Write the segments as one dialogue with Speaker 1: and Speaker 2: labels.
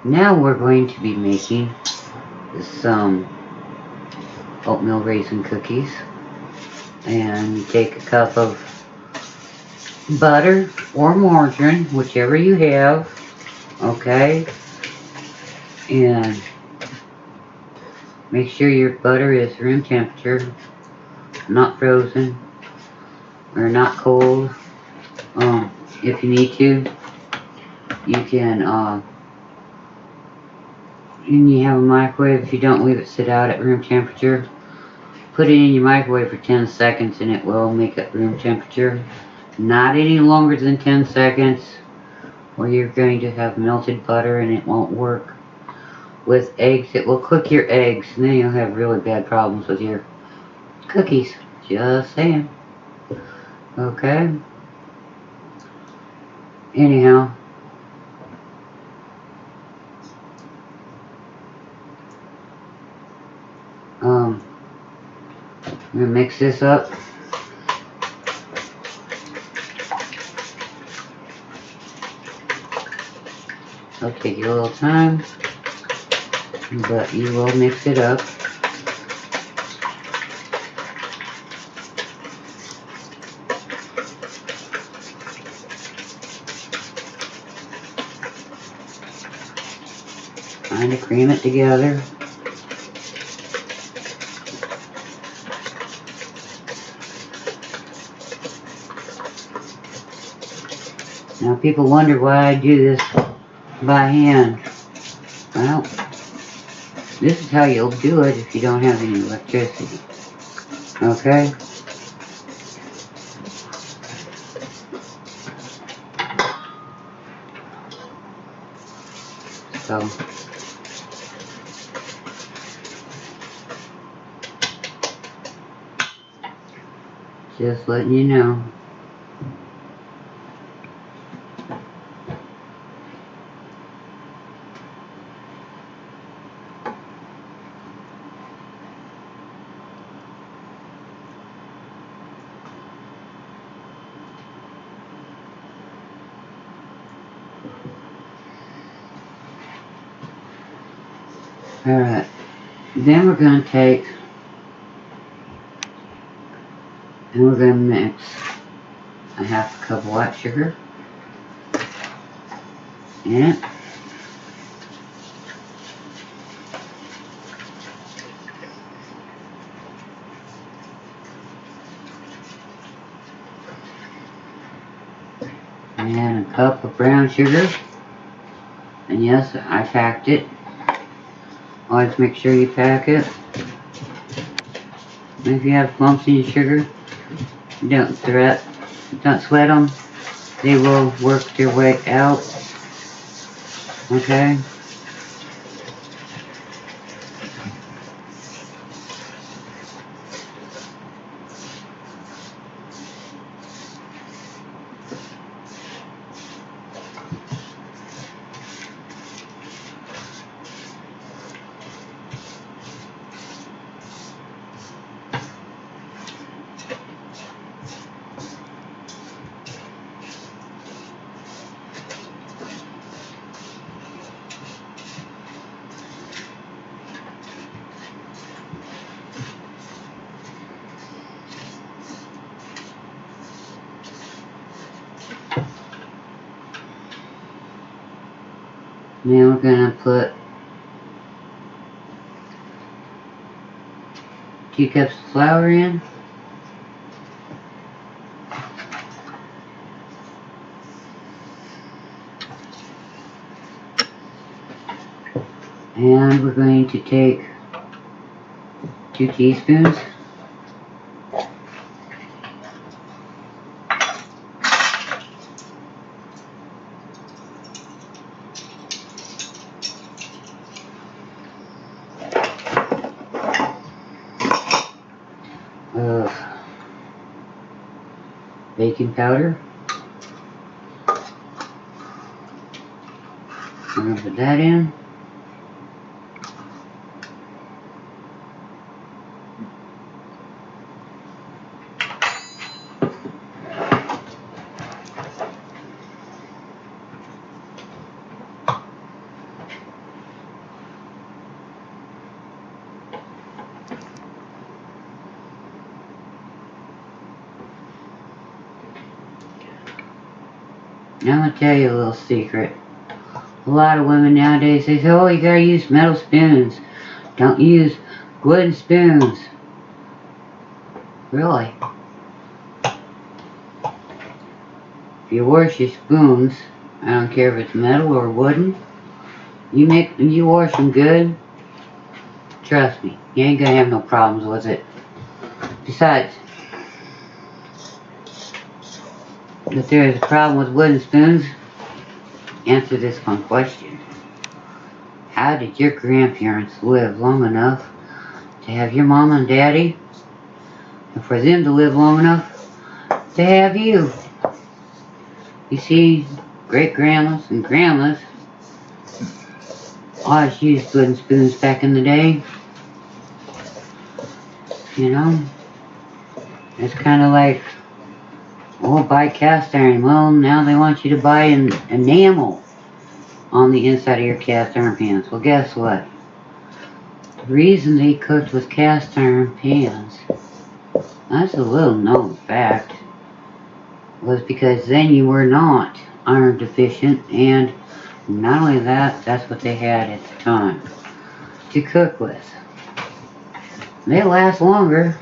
Speaker 1: Now we're going to be making some oatmeal raisin cookies. And you take a cup of butter or margarine, whichever you have, okay? And make sure your butter is room temperature, not frozen or not cold. If you need to, you can, and you have a microwave, if you don't leave it sit out at room temperature, put it in your microwave for 10 seconds and it will make it room temperature. Not any longer than 10 seconds, or you're going to have melted butter and it won't work. With eggs, it will cook your eggs, and then you'll have really bad problems with your cookies. Just saying. Okay? Anyhow. I'm going to mix this up. It'll take you a little time, but you will mix it up. Kind of cream it together. Now people wonder why I do this by hand. Well, this is how you'll do it if you don't have any electricity. Okay? So, just letting you know. Alright, then we're going to take and we're going to mix a half a cup of white sugar in it. And a cup of brown sugar. And yes, I packed it. Always make sure you pack it. If you have lumps in your sugar, don't sweat them. They will work their way out. Okay? Now we're going to put 2 cups of flour in. And we're going to take 2 teaspoons of baking powder. We're going to put that in. Now I'm gonna tell you a little secret. A lot of women nowadays they say, oh, you gotta use metal spoons. Don't use wooden spoons. Really? If you wash your spoons, I don't care if it's metal or wooden, you wash them good, trust me, you ain't gonna have no problems with it. Besides, if there is a problem with wooden spoons, answer this one question. How did your grandparents live long enough to have your mama and daddy, and for them to live long enough to have you? You see, great-grandmas and grandmas always used wooden spoons back in the day. You know, it's kind of like, oh, buy cast iron. Well, now they want you to buy an enamel on the inside of your cast iron pans. Well, guess what? The reason they cooked with cast iron pans, that's a little known fact, was because then you were not iron deficient, and not only that, that's what they had at the time to cook with. They last longer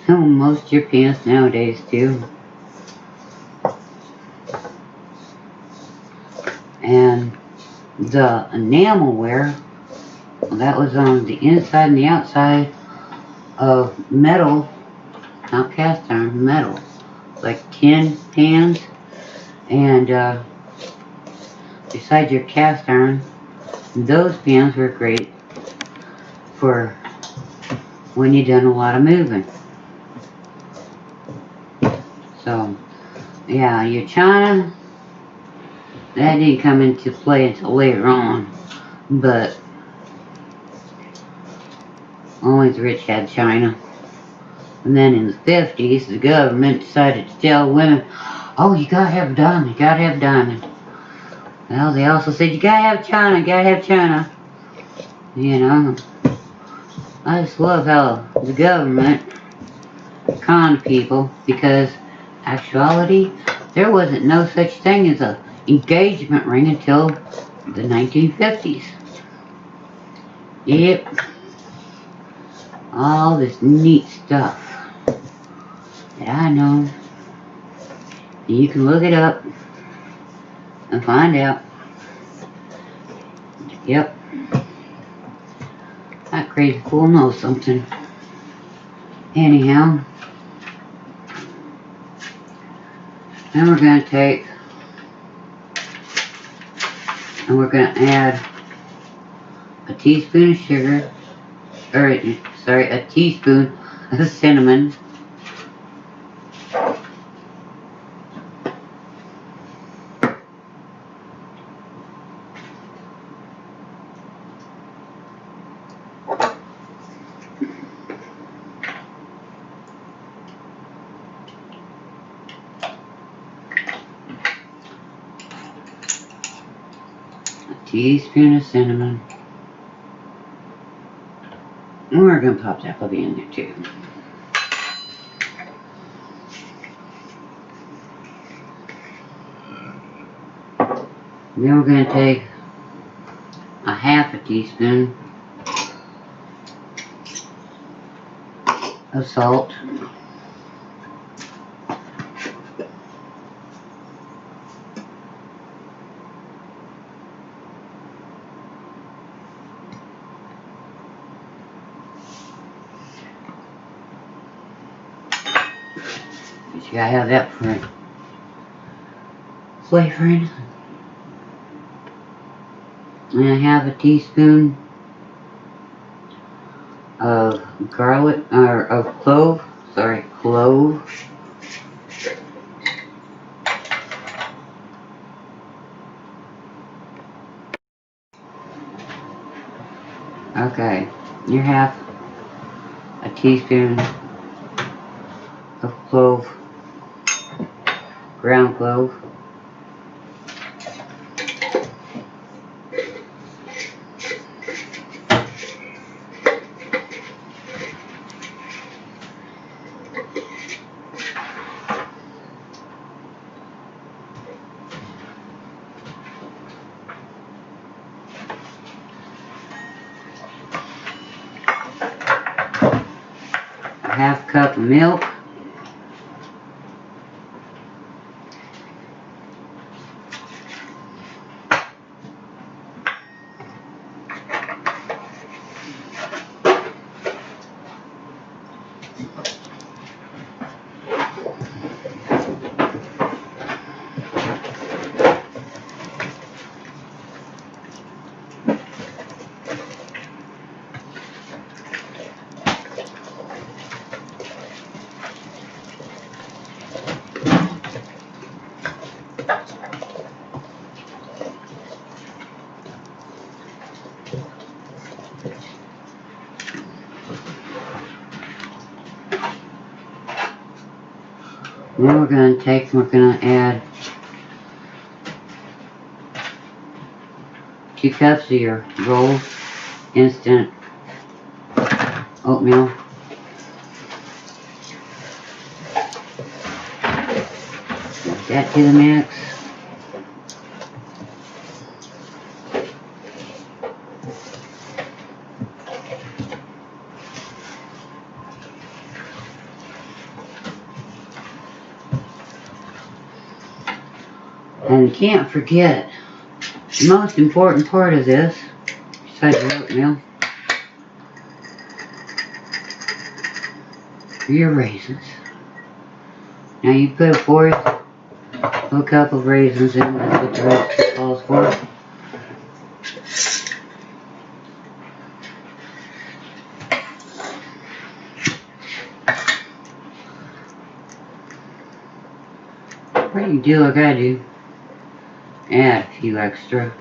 Speaker 1: than most of your pans nowadays do. And the enamelware, that was on the inside and the outside of metal, not cast iron, metal, like tin pans, and besides your cast iron, those pans were great for when you done a lot of moving. So, yeah, your china, that didn't come into play until later on, but only the rich had china. And then in the 50s, the government decided to tell women, oh, you gotta have a diamond, you gotta have a diamond. Well, they also said, you gotta have china, you gotta have china. You know, I just love how the government conned people, because actuality, there wasn't no such thing as a engagement ring until the 1950s. Yep. All this neat stuff that I know. You can look it up and find out. Yep. That crazy fool knows something. Anyhow, then we're going to take and we're going to add a teaspoon of sugar, or sorry, a teaspoon of cinnamon. Teaspoon of cinnamon. And we're going to pop that puppy in there too. Then we're going to take a half a teaspoon of salt. You gotta have that for flavoring. And I have a teaspoon of garlic, or of clove. Sorry, clove. Okay, you have a teaspoon of clove, ground clove. 1/2 cup of milk. Then we're going to add 2 cups of your rolled instant oatmeal. Add that to the mix. And you can't forget the most important part of this, besides your oatmeal, are your raisins. Now you put a 1/4 of a cup of raisins in, that's what the recipe calls for. What you do like I do, add a few extra.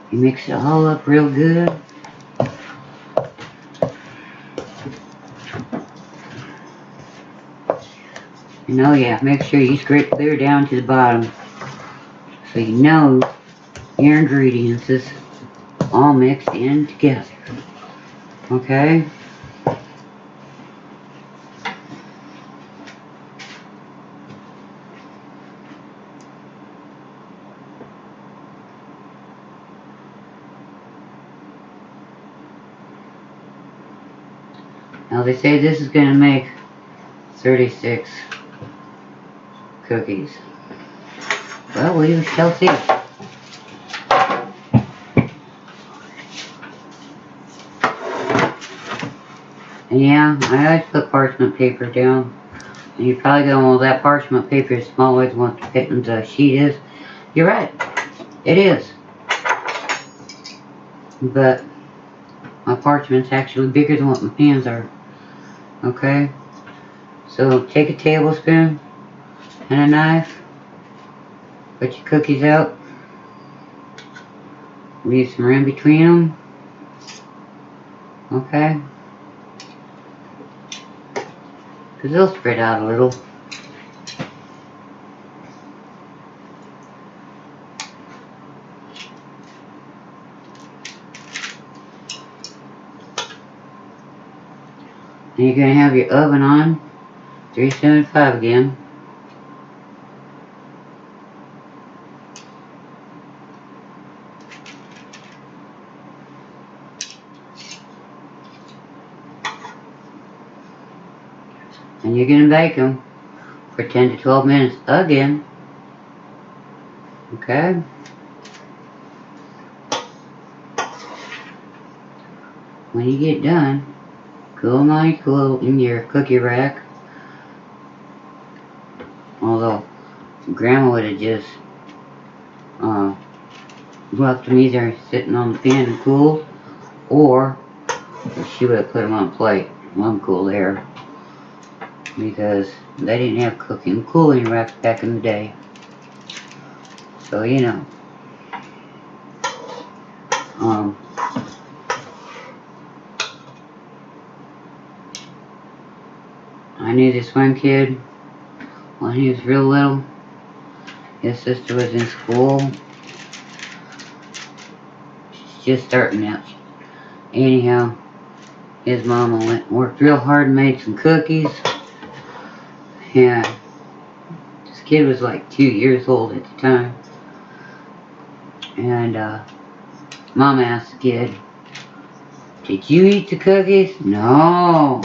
Speaker 1: You mix it all up real good. And oh yeah, make sure you scrape clear down to the bottom so you know your ingredients is all mixed in together. Okay? Now they say this is going to make 36 cookies. Well, we shall see. And yeah, I always put parchment paper down. And you're probably going, well, that parchment paper is small as what the sheet is. You're right. It is. But my parchment's actually bigger than what my pans are. Okay? So take a tablespoon and a knife. Put your cookies out. Leave some room between them. Okay? Because they'll spread out a little. And you're going to have your oven on 375 again. And you're going to bake them for 10 to 12 minutes again. Okay? When you get done, cool them cool in your cookie rack. Although, Grandma would have just left them either sitting on the pan and cooled, or she would have put them on a plate, uncooled air, because they didn't have cooling racks back in the day. So you know, I knew this one kid when he was real little. His sister was in school. She's just starting out. Anyhow, his mama went and worked real hard and made some cookies. And this kid was like 2 years old at the time. And Mom asked the kid, "Did you eat the cookies?" "No.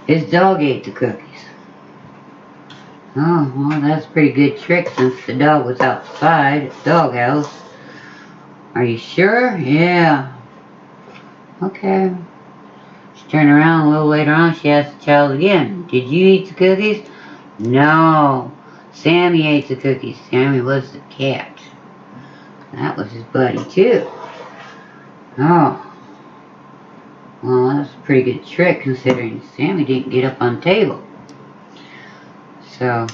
Speaker 1: His dog ate the cookies." "Oh, well, that's a pretty good trick since the dog was outside at the doghouse." "Are you sure?" "Yeah." "Okay." She turned around a little later on. She asked the child again, "Did you eat the cookies?" "No. Sammy ate the cookies." Sammy was the cat. That was his buddy too. "Oh. Well, that's a pretty good trick considering Sammy didn't get up on the table." So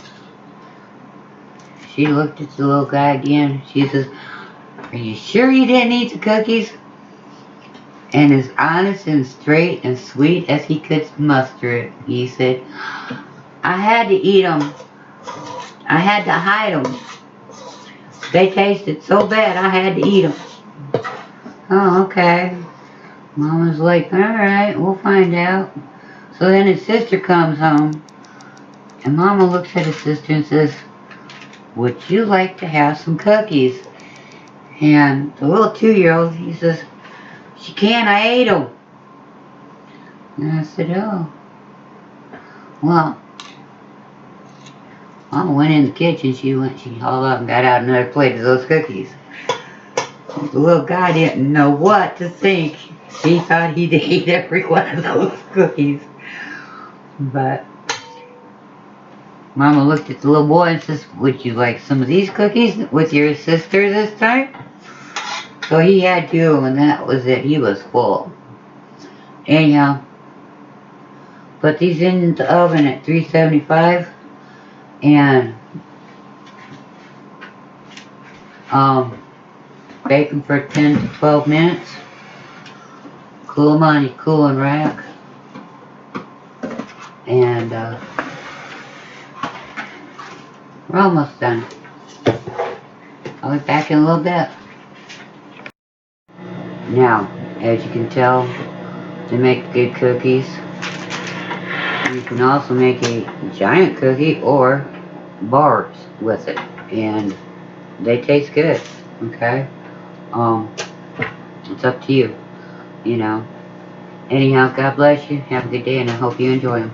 Speaker 1: she looked at the little guy again. She says, "Are you sure you didn't eat the cookies?" And as honest and straight and sweet as he could muster it, he said, "I had to eat them. I had to hide them. They tasted so bad I had to eat them." "Oh, okay." Mom was like, "Alright, we'll find out." So then his sister comes home, and Mama looks at his sister and says, "Would you like to have some cookies?" And the little 2-year-old, he says, "She can't, I ate them." And I said, "Oh, well." Mama went in the kitchen, she hauled up and got out another plate of those cookies. The little guy didn't know what to think. He thought he'd eat every one of those cookies. But Mama looked at the little boy and says, "Would you like some of these cookies with your sister this time?" So he had 2 of them, and that was it. He was full. Anyhow, put these in the oven at 375 and bake them for 10 to 12 minutes. Cool them on your cooling rack. And we're almost done. I'll be back in a little bit. Now, as you can tell, to make good cookies, you can also make a giant cookie or bars with it, and they taste good. Okay, it's up to you. You know. Anyhow, God bless you. Have a good day, and I hope you enjoy them.